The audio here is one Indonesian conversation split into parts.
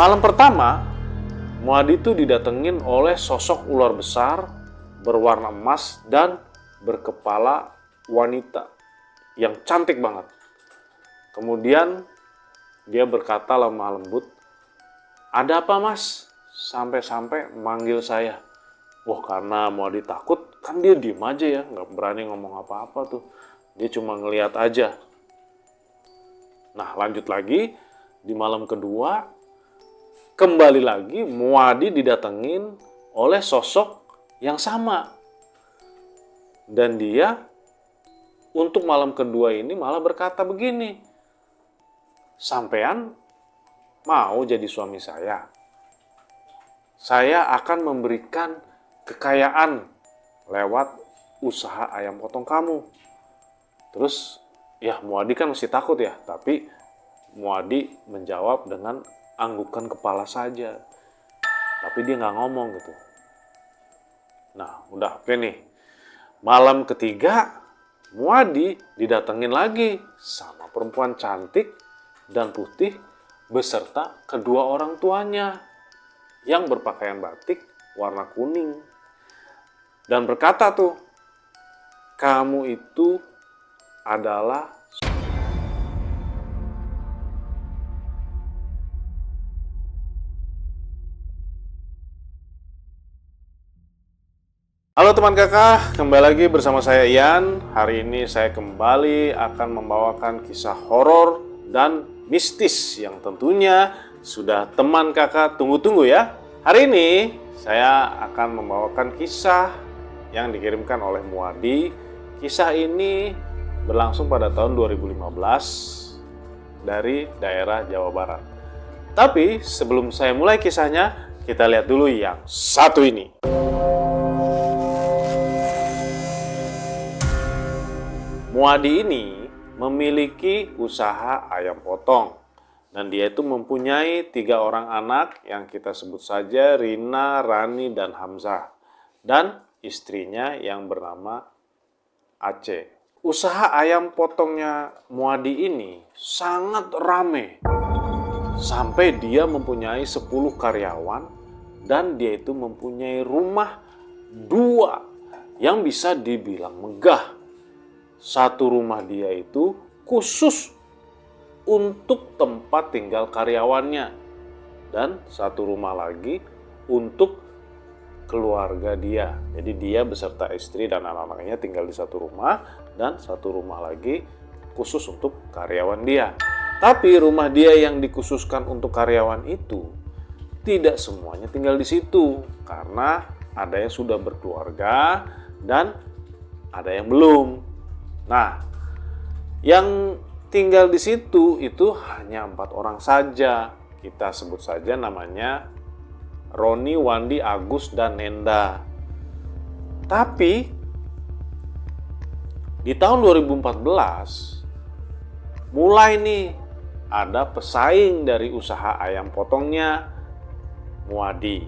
Malam pertama, Muadi itu didatengin oleh sosok ular besar berwarna emas dan berkepala wanita yang cantik banget. Kemudian dia berkata lemah lembut, "Ada apa, Mas? Sampai-sampai manggil saya." Wah, karena Muadi takut, kan dia diem aja ya, nggak berani ngomong apa-apa tuh. Dia cuma ngeliat aja. Nah, lanjut lagi, di malam kedua, kembali lagi Muadi didatengin oleh sosok yang sama. Dan dia untuk malam kedua ini malah berkata begini, "Sampean mau jadi suami saya? Saya akan memberikan kekayaan lewat usaha ayam potong kamu." Terus ya Muadi kan masih takut ya, tapi Muadi menjawab dengan anggukan kepala saja. Tapi dia nggak ngomong gitu. Nah, udah oke nih. Malam ketiga, Muadi didatengin lagi sama perempuan cantik dan putih beserta kedua orang tuanya yang berpakaian batik warna kuning. Dan berkata tuh, "Kamu itu adalah..." Halo teman kakak, kembali lagi bersama saya Ian. Hari ini saya kembali akan membawakan kisah horor dan mistis yang tentunya sudah teman kakak tunggu-tunggu ya. Hari ini saya akan membawakan kisah yang dikirimkan oleh Muadi. Kisah ini berlangsung pada tahun 2015 dari daerah Jawa Barat. Tapi sebelum saya mulai kisahnya, kita lihat dulu yang satu ini. Muadi ini memiliki usaha ayam potong dan dia itu mempunyai 3 orang anak yang kita sebut saja Rina, Rani, dan Hamzah, dan istrinya yang bernama Aceh. Usaha ayam potongnya Muadi ini sangat rame sampai dia mempunyai 10 karyawan dan dia itu mempunyai rumah 2 yang bisa dibilang megah. Satu rumah dia itu khusus untuk tempat tinggal karyawannya dan satu rumah lagi untuk keluarga dia. Jadi dia beserta istri dan anak-anaknya tinggal di satu rumah dan satu rumah lagi khusus untuk karyawan dia. Tapi rumah dia yang dikhususkan untuk karyawan itu tidak semuanya tinggal di situ karena ada yang sudah berkeluarga dan ada yang belum. Nah, yang tinggal di situ itu hanya 4 orang saja. Kita sebut saja namanya Roni, Wandi, Agus, dan Nenda. Tapi di tahun 2014 mulai nih ada pesaing dari usaha ayam potongnya Muadi.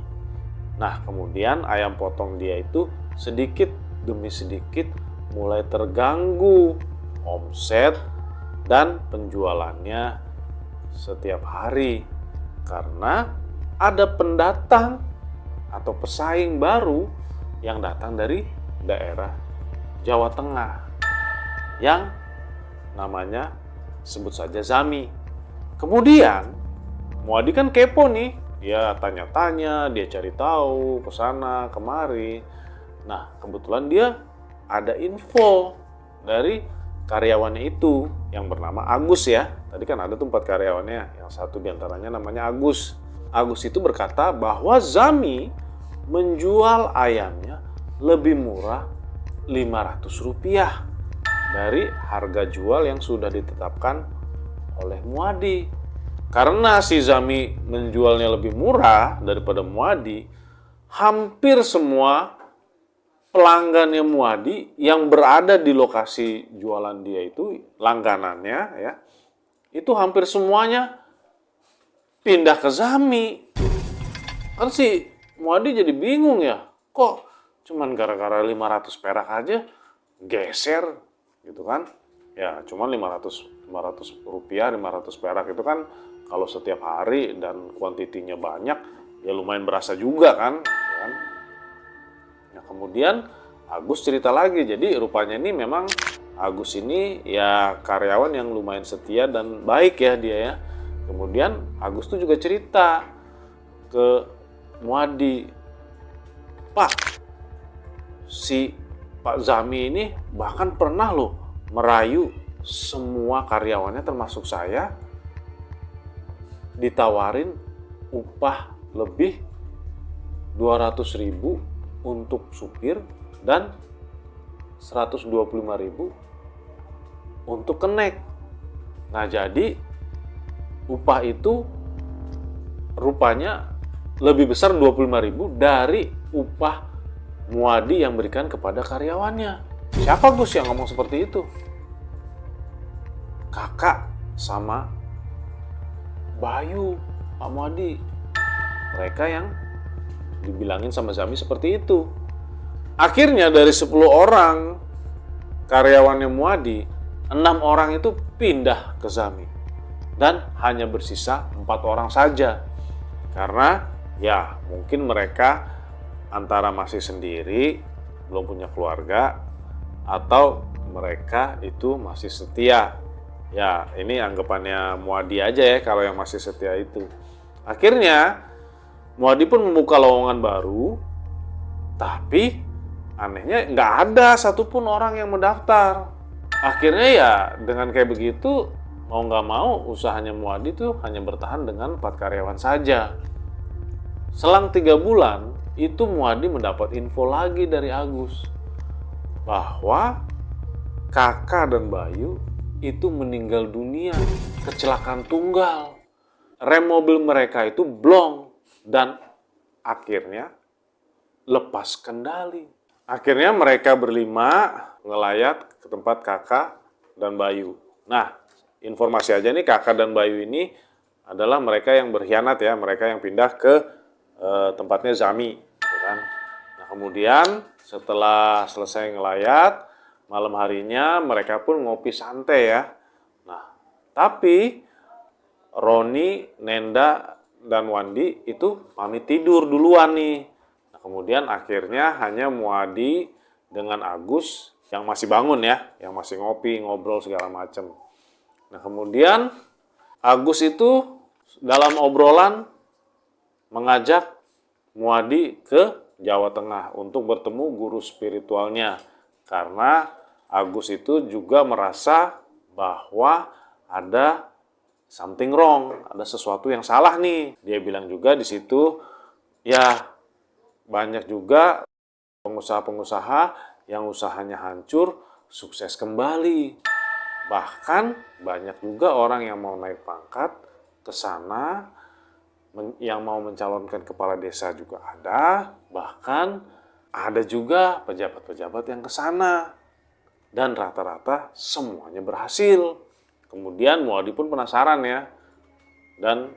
Nah, kemudian ayam potong dia itu sedikit demi sedikit mulai terganggu omset dan penjualannya setiap hari karena ada pendatang atau pesaing baru yang datang dari daerah Jawa Tengah yang namanya sebut saja Zami. Kemudian Muadi kan kepo nih, dia tanya-tanya, dia cari tahu ke sana kemari. Nah, kebetulan dia ada info dari karyawannya itu yang bernama Agus ya. Tadi kan ada tuh 4 karyawannya, yang satu diantaranya namanya Agus. Agus itu berkata bahwa Zami menjual ayamnya lebih murah Rp500 dari harga jual yang sudah ditetapkan oleh Muadi. Karena si Zami menjualnya lebih murah daripada Muadi, hampir semua pelanggannya Muadi yang berada di lokasi jualan dia itu, langganannya ya, itu hampir semuanya pindah ke Zami. Kan si Muadi jadi bingung ya, kok cuman gara-gara 500 perak aja geser gitu kan. Ya cuman 500 rupiah, 500 perak itu kan kalau setiap hari dan kuantitinya banyak, ya lumayan berasa juga kan. Nah kemudian Agus cerita lagi, jadi rupanya ini memang Agus ini ya karyawan yang lumayan setia dan baik ya dia ya. Kemudian Agus tuh juga cerita ke Muadi, Pak, si Pak Zami ini bahkan pernah loh merayu semua karyawannya termasuk saya, ditawarin upah lebih 200.000 untuk supir dan 125.000 untuk kenek. Nah jadi upah itu rupanya lebih besar 25.000 dari upah Muadi yang berikan kepada karyawannya. Siapa Gus yang ngomong seperti itu? Kakak sama Bayu, Pak Muadi. Mereka yang dibilangin sama Zami seperti itu. Akhirnya dari 10 orang karyawannya Muadi, 6 orang itu pindah ke Zami. Dan hanya bersisa 4 orang saja. Karena ya mungkin mereka antara masih sendiri, belum punya keluarga, atau mereka itu masih setia. Ya, ini anggapannya Muadi aja ya kalau yang masih setia itu. Akhirnya, Muadi pun membuka lowongan baru, tapi anehnya nggak ada satupun orang yang mendaftar. Akhirnya ya dengan kayak begitu, mau nggak mau usahanya Muadi tuh hanya bertahan dengan 4 karyawan saja. Selang 3 bulan, itu Muadi mendapat info lagi dari Agus bahwa Kakak dan Bayu itu meninggal dunia kecelakaan tunggal. Rem mobil mereka itu blong dan akhirnya lepas kendali. Akhirnya mereka berlima ngelayat ke tempat Kakak dan Bayu. Nah, informasi aja nih, Kakak dan Bayu ini adalah mereka yang berkhianat ya, mereka yang pindah ke tempatnya Zami, kan? Nah kemudian setelah selesai ngelayat, malam harinya mereka pun ngopi santai ya. Nah tapi Roni, Nenda, dan Wandi itu pamit tidur duluan nih. Nah kemudian akhirnya hanya Muadi dengan Agus yang masih bangun ya, yang masih ngopi, ngobrol segala macam. Nah kemudian Agus itu dalam obrolan mengajak Muadi ke Jawa Tengah untuk bertemu guru spiritualnya. Karena Agus itu juga merasa bahwa ada something wrong, ada sesuatu yang salah nih. Dia bilang juga di situ, ya banyak juga pengusaha-pengusaha yang usahanya hancur, sukses kembali. Bahkan banyak juga orang yang mau naik pangkat ke sana, yang mau mencalonkan kepala desa juga ada, bahkan ada juga pejabat-pejabat yang ke sana. Dan rata-rata semuanya berhasil. Kemudian Muadi pun penasaran ya, dan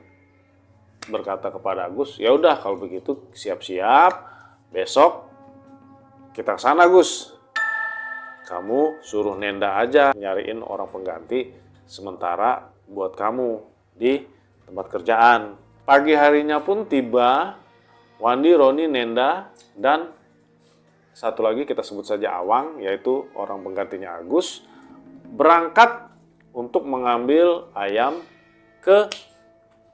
berkata kepada Agus, ya udah kalau begitu siap-siap, besok kita ke sana Gus. Kamu suruh Nenda aja nyariin orang pengganti sementara buat kamu di tempat kerjaan. Pagi harinya pun tiba, Wandi, Roni, Nenda, dan satu lagi kita sebut saja Awang, yaitu orang penggantinya Agus, berangkat untuk mengambil ayam ke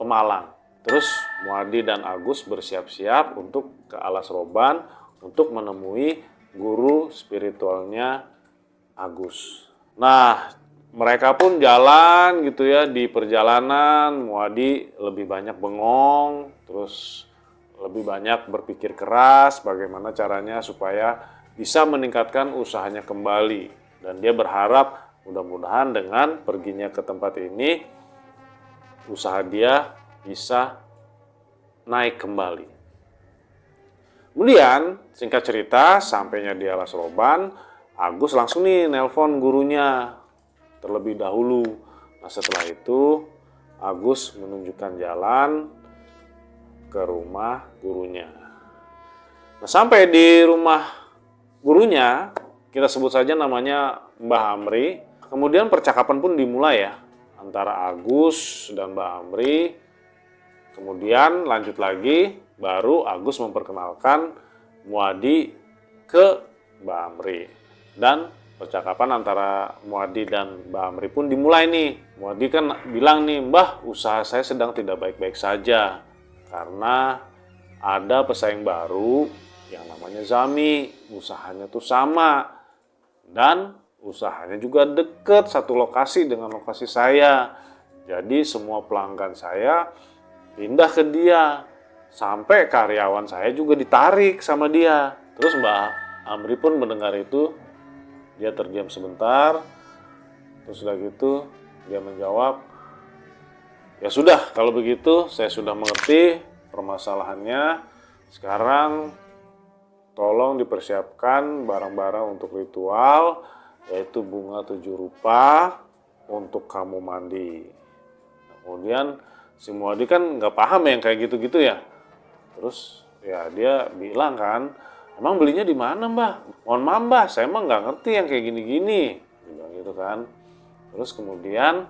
Pemalang. Terus Muadi dan Agus bersiap-siap untuk ke Alas Roban untuk menemui guru spiritualnya Agus. Nah, mereka pun jalan gitu ya, di perjalanan Muadi lebih banyak bengong, terus lebih banyak berpikir keras bagaimana caranya supaya bisa meningkatkan usahanya kembali. Dan dia berharap mudah-mudahan dengan perginya ke tempat ini, usaha dia bisa naik kembali. Kemudian singkat cerita, sampainya di Alas Roban, Agus langsung nih nelpon gurunya terlebih dahulu. Nah setelah itu Agus menunjukkan jalan ke rumah gurunya. Nah sampai di rumah gurunya, kita sebut saja namanya Mbah Amri. Kemudian percakapan pun dimulai ya antara Agus dan Mbak Amri. Kemudian lanjut lagi, baru Agus memperkenalkan Muadi ke Mbak Amri. Dan percakapan antara Muadi dan Mbak Amri pun dimulai nih. Muadi kan bilang nih, "Mbah, usaha saya sedang tidak baik-baik saja. Karena ada pesaing baru yang namanya Zami. Usahanya tuh sama. Dan usahanya juga deket satu lokasi dengan lokasi saya. Jadi semua pelanggan saya pindah ke dia. Sampai karyawan saya juga ditarik sama dia." Terus Mbak Amri pun mendengar itu, dia terdiam sebentar. Terus udah gitu dia menjawab, "Ya sudah, kalau begitu saya sudah mengerti permasalahannya. Sekarang tolong dipersiapkan barang-barang untuk ritual, yaitu bunga 7 rupa untuk kamu mandi." Kemudian si Muadi kan nggak paham yang kayak gitu-gitu ya. Terus ya dia bilang kan, "Emang belinya di mana, Mbah? Mohon maaf, Mbah, saya emang nggak ngerti yang kayak gini-gini." Bilang gitu kan. Terus kemudian,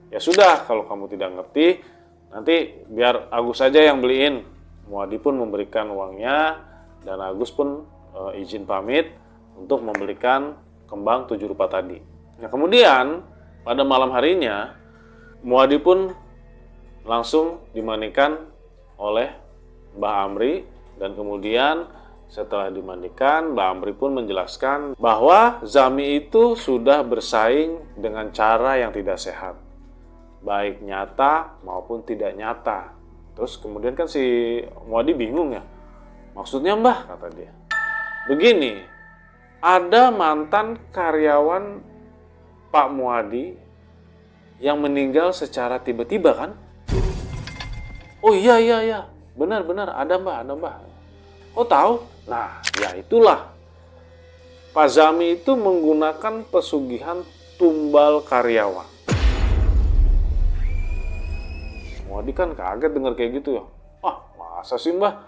"Ya sudah, kalau kamu tidak ngerti, nanti biar Agus saja yang beliin." Muadi pun memberikan uangnya dan Agus pun izin pamit untuk membelikan kembang 7 rupa tadi. Nah kemudian pada malam harinya Muadi pun langsung dimandikan oleh Mbah Amri, dan kemudian setelah dimandikan Mbah Amri pun menjelaskan bahwa Zami itu sudah bersaing dengan cara yang tidak sehat, baik nyata maupun tidak nyata. Terus kemudian kan si Muadi bingung ya, "Maksudnya, Mbah?" kata dia. "Begini, ada mantan karyawan Pak Muadi yang meninggal secara tiba-tiba kan?" "Oh iya, benar, ada Mbah. Oh tahu?" Nah, ya itulah. Pak Zami itu menggunakan pesugihan tumbal karyawan. Muadi kan kaget dengar kayak gitu ya. "Wah, masa sih, Mbah?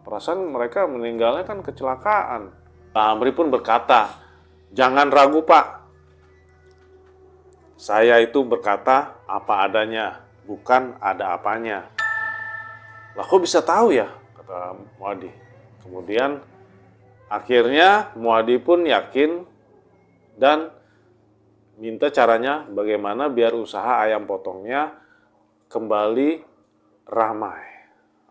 Perasaan mereka meninggalnya kan kecelakaan." Mbah Amri pun berkata, "Jangan ragu, Pak. Saya itu berkata apa adanya, bukan ada apanya." "Lah kok bisa tahu ya?" kata Muadi. Kemudian akhirnya Muadi pun yakin dan minta caranya bagaimana biar usaha ayam potongnya kembali ramai.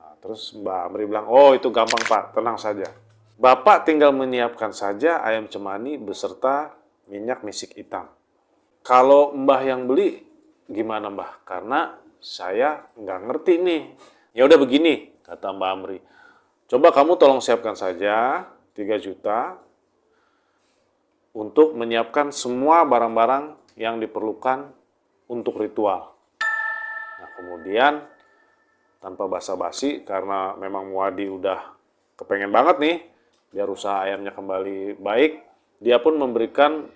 Nah, terus Mbak Amri bilang, "Oh itu gampang, Pak, tenang saja. Bapak tinggal menyiapkan saja ayam cemani beserta minyak misik hitam. Kalau Mbah yang beli gimana, Mbah? Karena saya nggak ngerti nih." "Ya udah begini," kata Mbak Amri. "Coba kamu tolong siapkan saja 3 juta untuk menyiapkan semua barang-barang yang diperlukan untuk ritual." Nah kemudian tanpa basa-basi, karena memang Muadi udah kepengen banget nih biar usaha ayamnya kembali baik, dia pun memberikan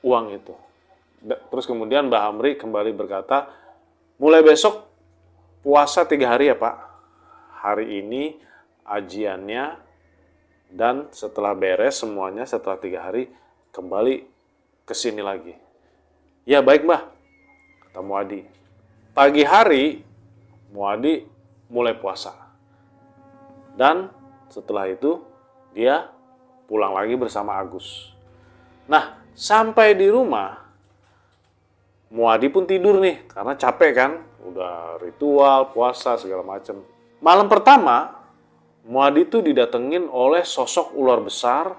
uang itu. Terus kemudian Mbah Amri kembali berkata, "Mulai besok puasa 3 hari ya, Pak. Hari ini ajiannya, dan setelah beres semuanya setelah 3 hari kembali ke sini lagi." "Ya baik, Mbah," kata Muadi. Pagi hari Muadi mulai puasa. Dan setelah itu dia pulang lagi bersama Agus. Nah, sampai di rumah Muadi pun tidur nih karena capek kan, udah ritual, puasa segala macam. Malam pertama, Muadi itu didatengin oleh sosok ular besar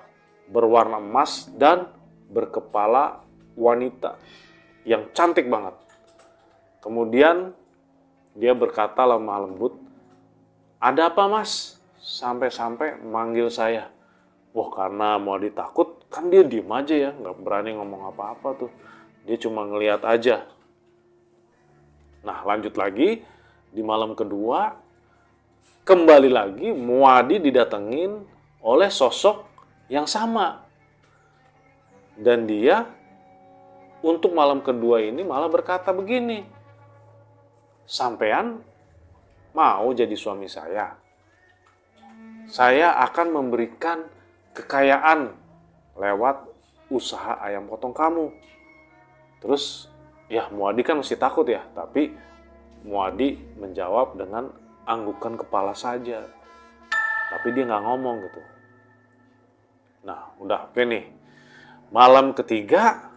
berwarna emas dan berkepala wanita yang cantik banget. Kemudian dia berkata lemah lembut, "Ada apa, Mas? Sampai-sampai manggil saya?" Wah, karena Muadi takut, kan dia diem aja ya, nggak berani ngomong apa-apa tuh. Dia cuma ngeliat aja. Nah, lanjut lagi, di malam kedua, kembali lagi Muadi didatengin oleh sosok yang sama. Dan dia untuk malam kedua ini malah berkata begini, "Sampean mau jadi suami saya? Saya akan memberikan kekayaan lewat usaha ayam potong kamu." Terus Ya, Muadi kan masih takut ya, tapi Muadi menjawab dengan anggukan kepala saja. Tapi dia nggak ngomong gitu. Nah, udah oke nih. Malam ketiga,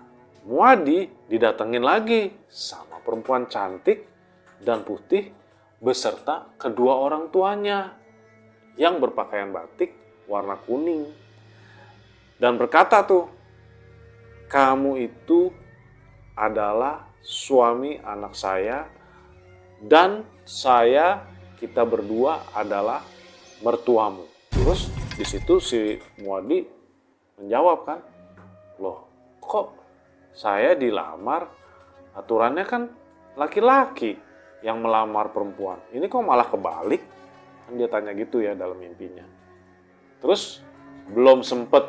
Muadi didatengin lagi sama perempuan cantik dan putih beserta kedua orang tuanya yang berpakaian batik warna kuning. Dan berkata tuh, kamu itu adalah suami anak saya dan kita berdua adalah mertuamu. Terus di situ si Muadi menjawab kan, loh kok saya dilamar, aturannya kan laki-laki yang melamar perempuan. Ini kok malah kebalik? Kan dia tanya gitu ya dalam mimpinya. Terus belum sempet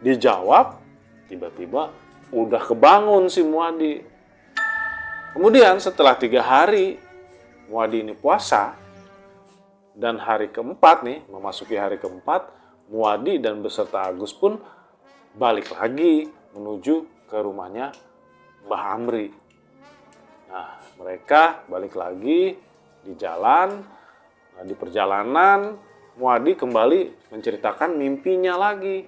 dijawab, tiba-tiba udah kebangun si Muadi. Kemudian setelah 3 hari Muadi ini puasa, dan hari keempat nih, memasuki hari keempat, Muadi dan beserta Agus pun balik lagi menuju ke rumahnya Mbah Amri. Nah, mereka balik lagi di jalan. Nah, di perjalanan, Muadi kembali menceritakan mimpinya lagi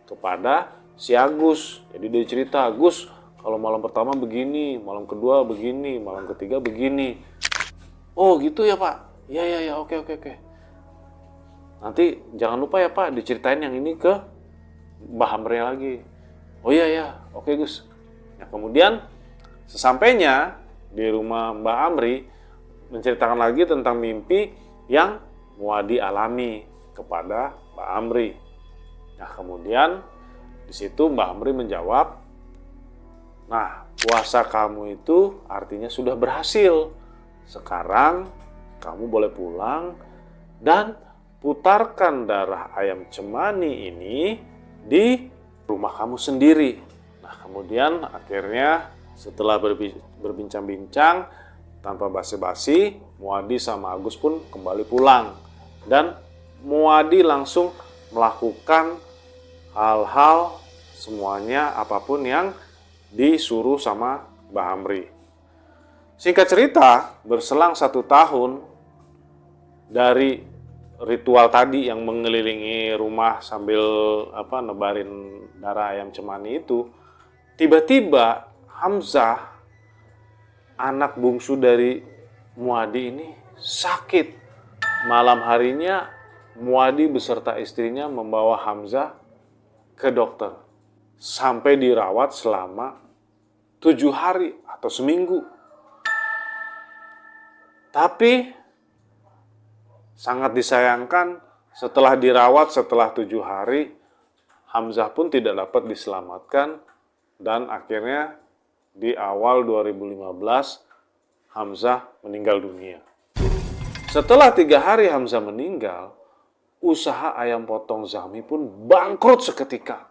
kepada si Agus. Jadi dia cerita, Agus, kalau malam pertama begini, malam kedua begini, malam ketiga begini. Oh gitu ya Pak? Ya, oke. Nanti jangan lupa ya Pak, diceritain yang ini ke Mbah Amri lagi. Oh iya, oke Gus. Nah kemudian sesampainya di rumah Mbah Amri, menceritakan lagi tentang mimpi yang Muadi alami kepada Mbah Amri. Nah kemudian di situ Mbah Amri menjawab, nah puasa kamu itu artinya sudah berhasil. Sekarang kamu boleh pulang dan putarkan darah ayam cemani ini di rumah kamu sendiri. Nah kemudian akhirnya setelah berbincang-bincang tanpa basa-basi, Muadi sama Agus pun kembali pulang. Dan Muadi langsung melakukan hal-hal semuanya apapun yang disuruh sama Mbah Amri. Singkat cerita, berselang 1 tahun dari ritual tadi yang mengelilingi rumah sambil nebarin darah ayam cemani itu, tiba-tiba Hamzah, anak bungsu dari Muadi ini sakit. Malam harinya Muadi beserta istrinya membawa Hamzah ke dokter sampai dirawat selama 7 hari atau seminggu. Tapi sangat disayangkan setelah dirawat setelah 7 hari, Hamzah pun tidak dapat diselamatkan dan akhirnya di awal 2015 Hamzah meninggal dunia. Setelah 3 hari Hamzah meninggal, usaha ayam potong Zami pun bangkrut seketika.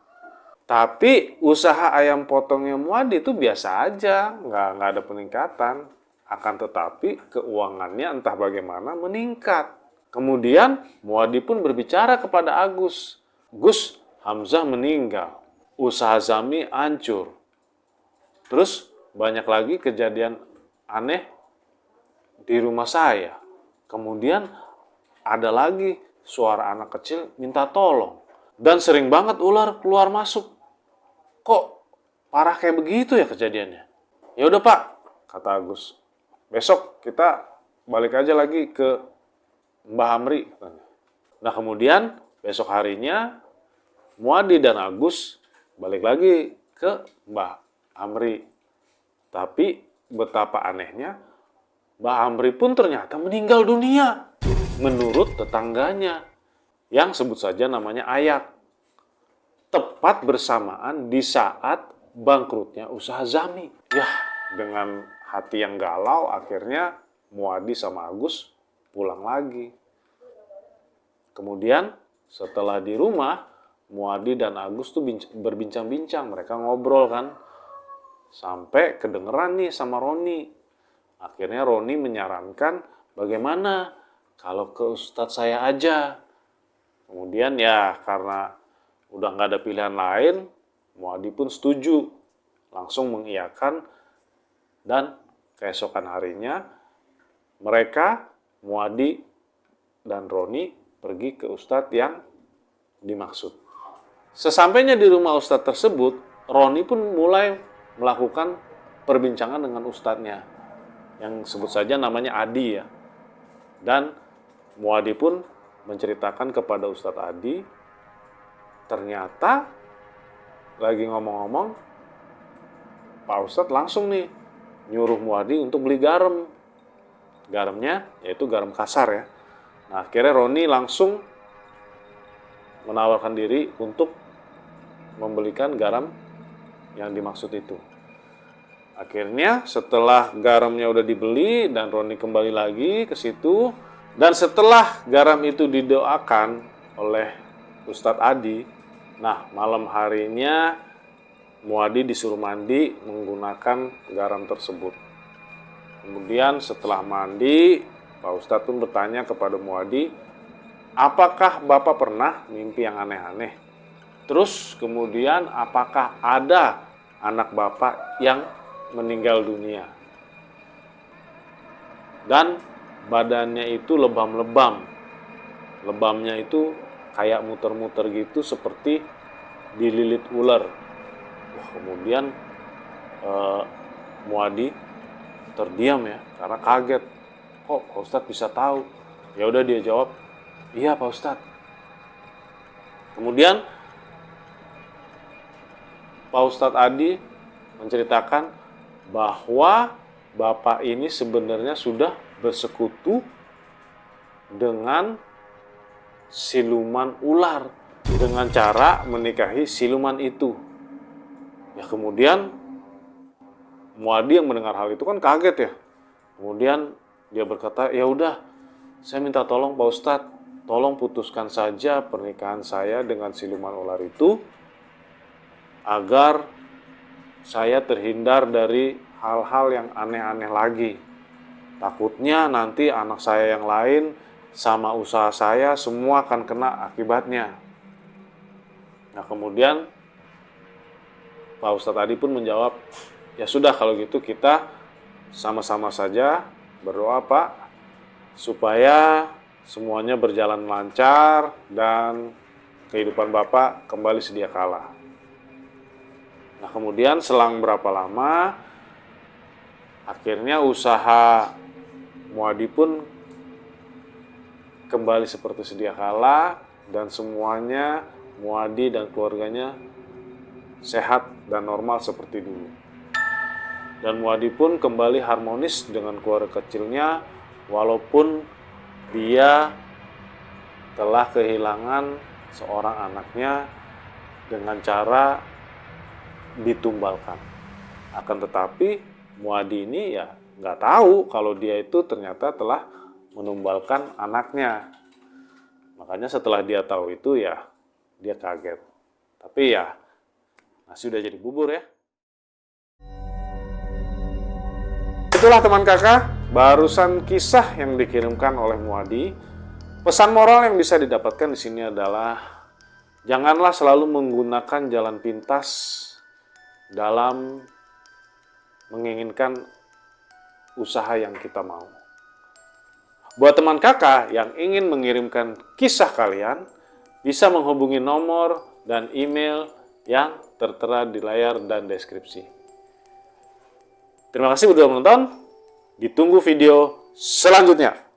Tapi usaha ayam potongnya Muadi itu biasa aja, nggak ada peningkatan. Akan tetapi keuangannya entah bagaimana meningkat. Kemudian Muadi pun berbicara kepada Agus. Gus, Hamzah meninggal, usaha Zami hancur. Terus banyak lagi kejadian aneh di rumah saya. Kemudian ada lagi suara anak kecil minta tolong. Dan sering banget ular keluar masuk. Kok parah kayak begitu ya kejadiannya? Ya udah Pak, kata Agus. Besok kita balik aja lagi ke Mbah Amri. Nah kemudian besok harinya Muadi dan Agus balik lagi ke Mbah Amri. Tapi betapa anehnya, Mbah Amri pun ternyata meninggal dunia menurut tetangganya yang sebut saja namanya Ayat. Tepat bersamaan di saat bangkrutnya usaha Zami. Yah, dengan hati yang galau akhirnya Muadi sama Agus pulang lagi. Kemudian setelah di rumah, Muadi dan Agus tuh berbincang-bincang, mereka ngobrol kan. Sampai kedengeran nih sama Roni. Akhirnya Roni menyarankan bagaimana kalau ke Ustadz saya aja. Kemudian ya karena udah nggak ada pilihan lain, Muadi pun setuju. Langsung mengiyakan Dan keesokan harinya mereka, Muadi dan Roni, pergi ke ustadz yang dimaksud. Sesampainya di rumah ustadz tersebut, Roni pun mulai melakukan perbincangan dengan ustadznya, yang sebut saja namanya Adi ya. Dan Muadi pun menceritakan kepada Ustadz Adi, ternyata lagi ngomong-ngomong, Pak Ustadz langsung nih nyuruh Muadi untuk beli garam. Garamnya yaitu garam kasar ya. Nah, akhirnya Roni langsung menawarkan diri untuk membelikan garam yang dimaksud itu. Akhirnya setelah garamnya udah dibeli dan Roni kembali lagi ke situ, dan setelah garam itu didoakan oleh Ustadz Adi, nah malam harinya Muadi disuruh mandi menggunakan garam tersebut. Kemudian setelah mandi, Pak Ustadz pun bertanya kepada Muadi, apakah Bapak pernah mimpi yang aneh-aneh? Terus kemudian apakah ada anak Bapak yang meninggal dunia? Dan badannya itu lebam-lebam. Lebamnya itu kayak muter-muter gitu seperti dililit ular. Wah, kemudian Muadi terdiam ya, karena kaget. Kok Pak Ustadz bisa tahu? Ya udah dia jawab, iya Pak Ustadz. Kemudian Pak Ustadz Adi menceritakan bahwa Bapak ini sebenarnya sudah bersekutu dengan siluman ular dengan cara menikahi siluman itu. Ya kemudian Muadi yang mendengar hal itu kan kaget ya. Kemudian dia berkata, ya udah, saya minta tolong Pak Ustadz, tolong putuskan saja pernikahan saya dengan siluman ular itu agar saya terhindar dari hal-hal yang aneh-aneh lagi. Takutnya nanti anak saya yang lain sama usaha saya semua akan kena akibatnya. Nah kemudian Pak Ustadz Adi pun menjawab, ya sudah kalau gitu kita sama-sama saja berdoa Pak, supaya semuanya berjalan lancar dan kehidupan Bapak kembali sedia kala. Nah kemudian selang berapa lama, akhirnya usaha Muadi pun kembali seperti sedia kala dan semuanya Muadi dan keluarganya sehat dan normal seperti dulu. Dan Muadi pun kembali harmonis dengan keluarga kecilnya walaupun dia telah kehilangan seorang anaknya dengan cara ditumbalkan. Akan tetapi Muadi ini ya nggak tahu kalau dia itu ternyata telah menumbalkan anaknya. Makanya setelah dia tahu itu ya dia kaget. Tapi ya nasi udah jadi bubur ya. Itulah teman kakak, barusan kisah yang dikirimkan oleh Muadi. Pesan moral yang bisa didapatkan di sini adalah janganlah selalu menggunakan jalan pintas dalam menginginkan usaha yang kita mau. Buat teman kakak yang ingin mengirimkan kisah kalian, bisa menghubungi nomor dan email yang tertera di layar dan deskripsi. Terima kasih sudah menonton. Ditunggu video selanjutnya.